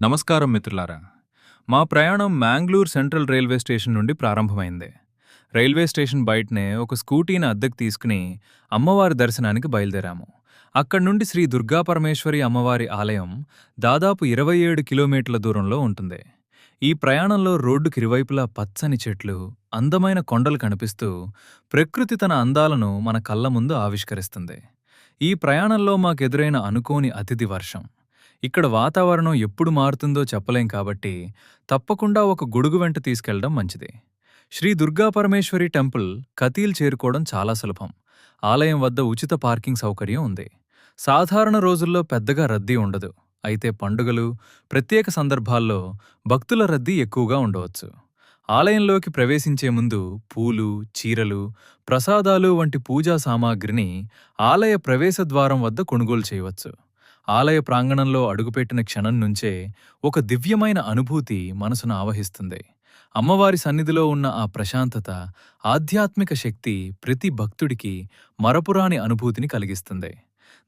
నమస్కారం మిత్రులారా. మా ప్రయాణం మ్యాంగ్లూర్ సెంట్రల్ రైల్వే స్టేషన్ నుండి ప్రారంభమైంది. రైల్వే స్టేషన్ బయటనే ఒక స్కూటీని అద్దెకు తీసుకుని అమ్మవారి దర్శనానికి బయలుదేరాము. అక్కడి నుండి శ్రీ దుర్గాపరమేశ్వరి అమ్మవారి ఆలయం దాదాపు 27 కిలోమీటర్ల దూరంలో ఉంటుంది. ఈ ప్రయాణంలో రోడ్డుకి ఇరువైపులా పచ్చని చెట్లు, అందమైన కొండలు కనిపిస్తూ ప్రకృతి తన అందాలను మన కళ్ళ ముందు ఆవిష్కరిస్తుంది. ఈ ప్రయాణంలో మాకెదురైన అనుకోని అతిథి వర్షం. ఇక్కడ వాతావరణం ఎప్పుడు మారుతుందో చెప్పలేం కాబట్టి తప్పకుండా ఒక గొడుగు వెంట తీసుకెళ్లడం మంచిది. శ్రీ దుర్గా పరమేశ్వరి టెంపుల్ కతీల్ చేరుకోవడం చాలా సులభం. ఆలయం వద్ద ఉచిత పార్కింగ్ సౌకర్యం ఉంది. సాధారణ రోజుల్లో పెద్దగా రద్దీ ఉండదు. అయితే పండుగలు, ప్రత్యేక సందర్భాల్లో భక్తుల రద్దీ ఎక్కువగా ఉండవచ్చు. ఆలయంలోకి ప్రవేశించే ముందు పూలు, చీరలు, ప్రసాదాలు వంటి పూజా సామాగ్రిని ఆలయ ప్రవేశద్వారం వద్ద కొనుగోలు చేయవచ్చు. ఆలయ ప్రాంగణంలో అడుగుపెట్టిన క్షణం నుంచే ఒక దివ్యమైన అనుభూతి మనసును ఆవహిస్తుంది. అమ్మవారి సన్నిధిలో ఉన్న ఆ ప్రశాంతత, ఆధ్యాత్మిక శక్తి ప్రతి భక్తుడికి మరపురాని అనుభూతిని కలిగిస్తుంది.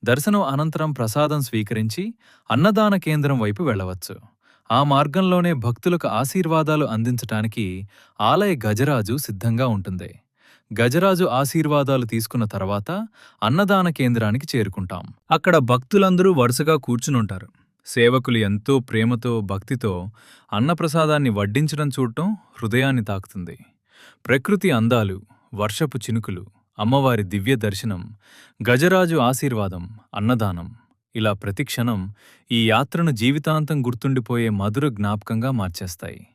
దర్శనం అనంతరం ప్రసాదం స్వీకరించి అన్నదాన కేంద్రం వైపు వెళ్లవచ్చు. ఆ మార్గంలోనే భక్తులకు ఆశీర్వాదాలు అందించటానికి ఆలయ గజరాజు సిద్ధంగా ఉంటుంది. గజరాజు ఆశీర్వాదాలు తీసుకున్న తర్వాత అన్నదాన కేంద్రానికి చేరుకుంటాం. అక్కడ భక్తులందరూ వరుసగా కూర్చునుంటారు. సేవకులు ఎంతో ప్రేమతో, భక్తితో అన్నప్రసాదాన్ని వడ్డించడం చూడటం హృదయాన్ని తాకుతుంది. ప్రకృతి అందాలు, వర్షపు చినుకులు, అమ్మవారి దివ్య దర్శనం, గజరాజు ఆశీర్వాదం, అన్నదానం, ఇలా ప్రతిక్షణం ఈ యాత్రను జీవితాంతం గుర్తుండిపోయే మధుర జ్ఞాపకంగా మార్చేస్తాయి.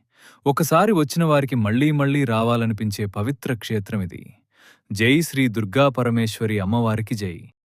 ఒకసారి వచ్చిన వారికి మళ్లీ మళ్లీ రావాలనిపించే పవిత్ర క్షేత్రమిది. జై శ్రీ దుర్గా పరమేశ్వరి అమ్మవారికి జై.